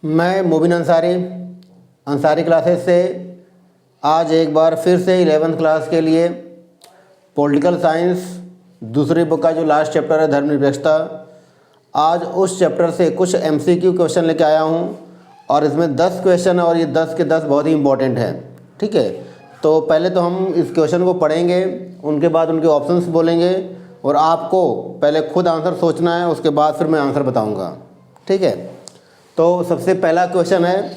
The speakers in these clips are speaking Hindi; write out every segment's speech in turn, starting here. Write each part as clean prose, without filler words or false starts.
मैं मुबिन अंसारी अंसारी क्लासेस से आज एक बार फिर से 11th क्लास के लिए पॉलिटिकल साइंस दूसरी बुक का जो लास्ट चैप्टर है धर्मनिरपेक्षता, आज उस चैप्टर से कुछ MCQ क्वेश्चन लेके आया हूँ और इसमें 10 क्वेश्चन है और ये 10 के 10 बहुत ही इंपॉर्टेंट हैं। ठीक है, तो पहले तो हम इस क्वेश्चन को पढ़ेंगे, उनके बाद उनके ऑप्शंस बोलेंगे और आपको पहले खुद आंसर सोचना है, उसके बाद फिर मैं आंसर बताऊँगा। ठीक है, तो सबसे पहला क्वेश्चन है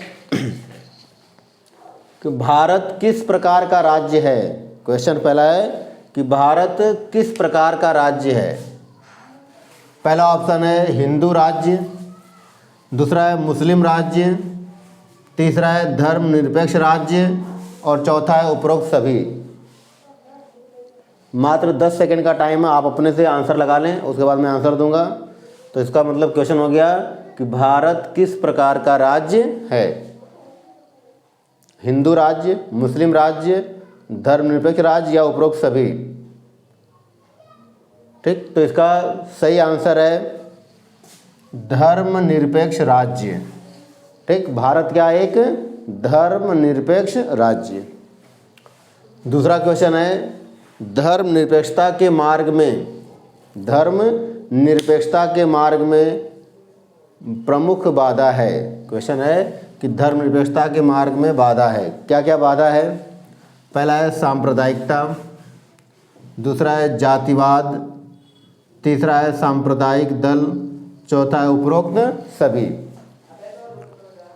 कि भारत किस प्रकार का राज्य है। क्वेश्चन पहला है कि भारत किस प्रकार का राज्य है। पहला ऑप्शन है हिंदू राज्य, दूसरा है मुस्लिम राज्य, तीसरा है धर्मनिरपेक्ष राज्य और चौथा है उपरोक्त सभी। मात्र 10 सेकंड का टाइम है, आप अपने से आंसर लगा लें, उसके बाद मैं आंसर दूंगा। तो इसका मतलब क्वेश्चन हो गया कि भारत किस प्रकार का राज्य है। हिंदू राज्य, मुस्लिम राज्य, धर्मनिरपेक्ष राज्य या उपरोक्त सभी। ठीक, तो इसका सही आंसर है धर्मनिरपेक्ष राज्य। ठीक, भारत क्या एक धर्मनिरपेक्ष राज्य। दूसरा क्वेश्चन है धर्मनिरपेक्षता के मार्ग में प्रमुख बाधा है। क्वेश्चन है कि धर्मनिरपेक्षता के मार्ग में बाधा है, क्या क्या बाधा है। पहला है सांप्रदायिकता, दूसरा है जातिवाद, तीसरा है सांप्रदायिक दल, चौथा है उपरोक्त सभी।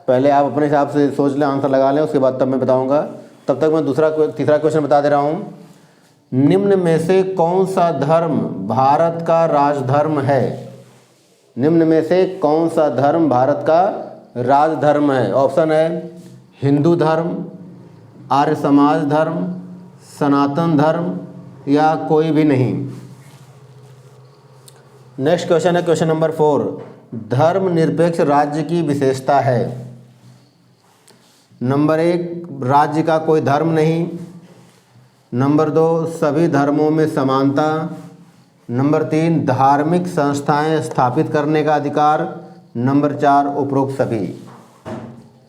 पहले आप अपने हिसाब से सोच लें, आंसर लगा लें, उसके बाद तब मैं बताऊंगा। तब तक मैं तीसरा क्वेश्चन बता दे रहा हूँ। निम्न में से कौन सा धर्म भारत का राजधर्म है। निम्न में से कौन सा धर्म भारत का राजधर्म है। ऑप्शन है हिंदू धर्म, आर्य समाज धर्म, सनातन धर्म या कोई भी नहीं। नेक्स्ट क्वेश्चन है क्वेश्चन नंबर 4, धर्मनिरपेक्ष राज्य की विशेषता है। नंबर 1, राज्य का कोई धर्म नहीं। नंबर 2, सभी धर्मों में समानता। नंबर 3, धार्मिक संस्थाएं स्थापित करने का अधिकार। नंबर 4, उपरोक्त सभी।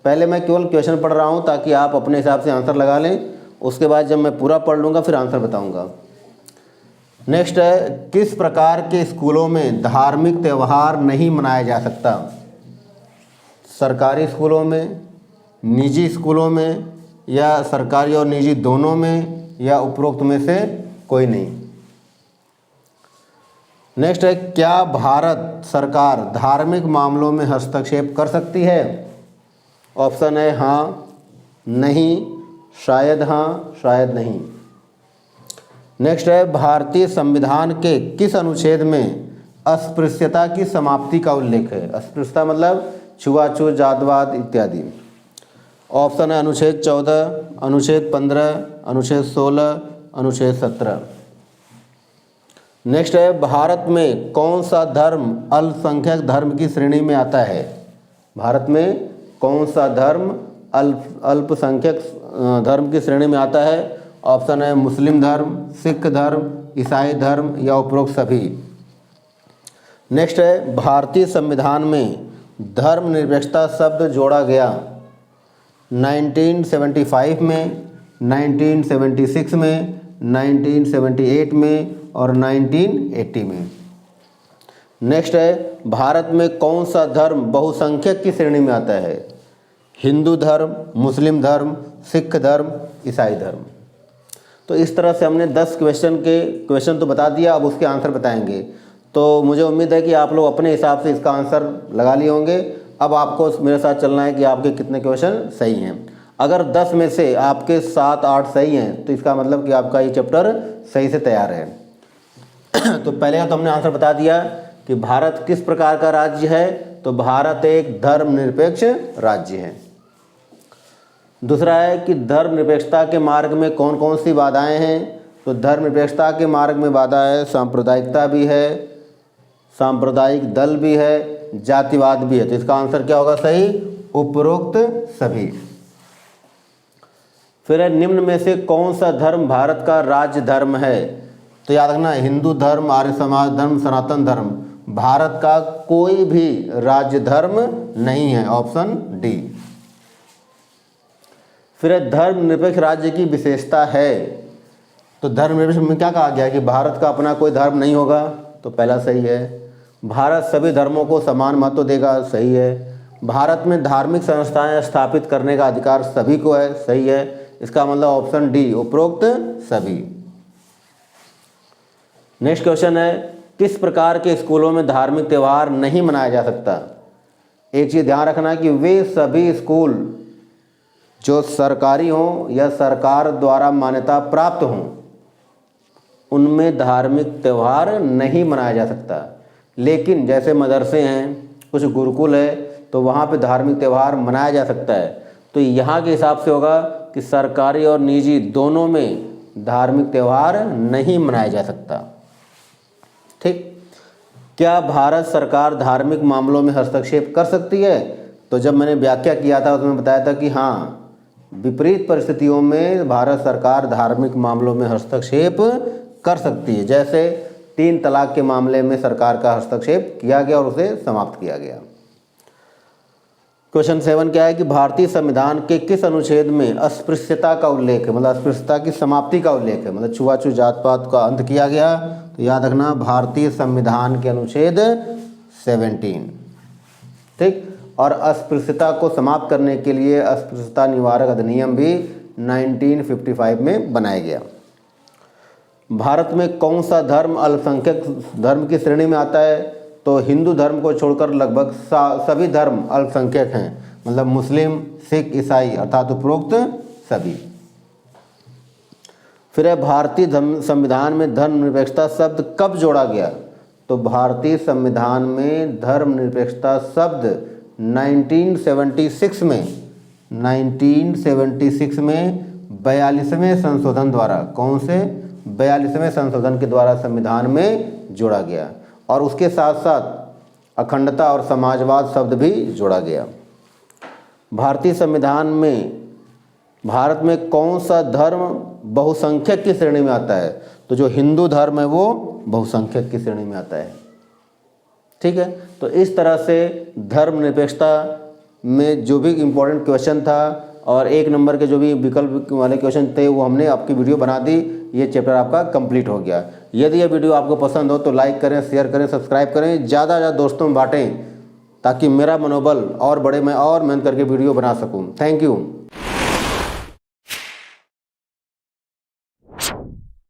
पहले मैं केवल क्वेश्चन पढ़ रहा हूं ताकि आप अपने हिसाब से आंसर लगा लें, उसके बाद जब मैं पूरा पढ़ लूँगा फिर आंसर बताऊंगा। नेक्स्ट है किस प्रकार के स्कूलों में धार्मिक त्यौहार नहीं मनाया जा सकता। सरकारी स्कूलों में, निजी स्कूलों में या सरकारी और निजी दोनों में या उपरोक्त में से कोई नहीं। नेक्स्ट है क्या भारत सरकार धार्मिक मामलों में हस्तक्षेप कर सकती है। ऑप्शन है हाँ, नहीं, शायद हाँ, शायद नहीं। नेक्स्ट है भारतीय संविधान के किस अनुच्छेद में अस्पृश्यता की समाप्ति का उल्लेख है। अस्पृश्यता मतलब छुआछूत, जातवाद इत्यादि। ऑप्शन है अनुच्छेद 14, अनुच्छेद 15, अनुच्छेद 16, अनुच्छेद 17। नेक्स्ट है भारत में कौन सा धर्म अल्पसंख्यक धर्म की श्रेणी में आता है। भारत में कौन सा धर्म अल्पसंख्यक धर्म की श्रेणी में आता है। ऑप्शन है मुस्लिम धर्म, सिख धर्म, ईसाई धर्म या उपरोक्त सभी। नेक्स्ट है भारतीय संविधान में धर्मनिरपेक्षता शब्द जोड़ा गया 1975 में, 1976 में, 1978 में और 1980 में। नेक्स्ट है भारत में कौन सा धर्म बहुसंख्यक की श्रेणी में आता है। हिंदू धर्म, मुस्लिम धर्म, सिख धर्म, ईसाई धर्म। तो इस तरह से हमने 10 क्वेश्चन तो बता दिया, अब उसके आंसर बताएंगे। तो मुझे उम्मीद है कि आप लोग अपने हिसाब से इसका आंसर लगा लिए होंगे। अब आपको मेरे साथ चलना है कि आपके कितने क्वेश्चन सही हैं। अगर 10 में से आपके 7-8 सही हैं तो इसका मतलब कि आपका ये चैप्टर सही से तैयार है। तो पहले का तो हमने आंसर बता दिया कि भारत किस प्रकार का राज्य है, तो भारत एक धर्मनिरपेक्ष राज्य है। दूसरा है कि धर्मनिरपेक्षता के मार्ग में कौन कौन सी बाधाएं हैं, तो धर्मनिरपेक्षता के मार्ग में बाधा है सांप्रदायिकता भी है, सांप्रदायिक दल भी है, जातिवाद भी है। तो इसका आंसर क्या होगा सही, उपरोक्त सभी। फिर है निम्न में से कौन सा धर्म भारत का राज्य धर्म है। तो याद रखना हिंदू धर्म, आर्य समाज धर्म, सनातन धर्म भारत का कोई भी राज्य धर्म नहीं है, ऑप्शन डी। फिर धर्मनिरपेक्ष राज्य की विशेषता है, तो धर्मनिरपेक्ष में क्या कहा गया कि भारत का अपना कोई धर्म नहीं होगा, तो पहला सही है। भारत सभी धर्मों को समान महत्व देगा, सही है। भारत में धार्मिक संस्थाएं स्थापित करने का अधिकार सभी को है, सही है। इसका मतलब ऑप्शन डी, उपरोक्त सभी। नेक्स्ट क्वेश्चन है, किस प्रकार के स्कूलों में धार्मिक त्यौहार नहीं मनाया जा सकता? एक चीज़ ध्यान रखना कि वे सभी स्कूल जो सरकारी हों या सरकार द्वारा मान्यता प्राप्त हों, उनमें धार्मिक त्यौहार नहीं मनाया जा सकता। लेकिन जैसे मदरसे हैं, कुछ गुरुकुल है, तो वहाँ पे धार्मिक त्यौहार मनाया जा सकता है। तो यहाँ के हिसाब से होगा कि सरकारी और निजी दोनों में धार्मिक त्यौहार नहीं मनाया जा सकता। ठीक। क्या भारत सरकार धार्मिक मामलों में हस्तक्षेप कर सकती है? तो जब मैंने व्याख्या किया था उसमें बताया था कि हाँ, विपरीत परिस्थितियों में भारत सरकार धार्मिक मामलों में हस्तक्षेप कर सकती है। जैसे 3 तलाक के मामले में सरकार का हस्तक्षेप किया गया और उसे समाप्त किया गया। क्वेश्चन 7 क्या है कि भारतीय संविधान के किस अनुच्छेद में अस्पृश्यता का उल्लेख है? मतलब अस्पृश्यता की समाप्ति का उल्लेख है, मतलब छुआछूत जात पात का अंत किया गया। तो याद रखना, भारतीय संविधान के अनुच्छेद 17। ठीक। और अस्पृश्यता को समाप्त करने के लिए अस्पृश्यता निवारक अधिनियम भी 1955 में बनाया गया। भारत में कौन सा धर्म अल्पसंख्यक धर्म की श्रेणी में आता है? तो हिंदू धर्म को छोड़कर लगभग सभी धर्म अल्पसंख्यक हैं, मतलब मुस्लिम, सिख, ईसाई, अर्थात उपरोक्त सभी। फिर है, भारतीय संविधान में धर्मनिरपेक्षता शब्द कब जोड़ा गया? तो भारतीय संविधान में धर्मनिरपेक्षता शब्द 1976 में 42वें संशोधन द्वारा, कौन से? 42वें संशोधन के द्वारा संविधान में जोड़ा गया। और उसके साथ साथ अखंडता और समाजवाद शब्द भी जोड़ा गया। भारतीय संविधान में भारत में कौन सा धर्म बहुसंख्यक की श्रेणी में आता है? तो जो हिंदू धर्म है वो बहुसंख्यक की श्रेणी में आता है। ठीक है। तो इस तरह से धर्मनिरपेक्षता में जो भी इम्पोर्टेंट क्वेश्चन था और 1 नंबर के जो भी विकल्प वाले क्वेश्चन थे वो हमने आपकी वीडियो बना दी। ये चैप्टर आपका कंप्लीट हो गया। यदि ये वीडियो आपको पसंद हो तो लाइक करें, शेयर करें, सब्सक्राइब करें, ज़्यादा से ज़्यादा दोस्तों में बांटें ताकि मेरा मनोबल और बढ़े, मैं और मेहनत करके वीडियो बना सकूं। Thank you.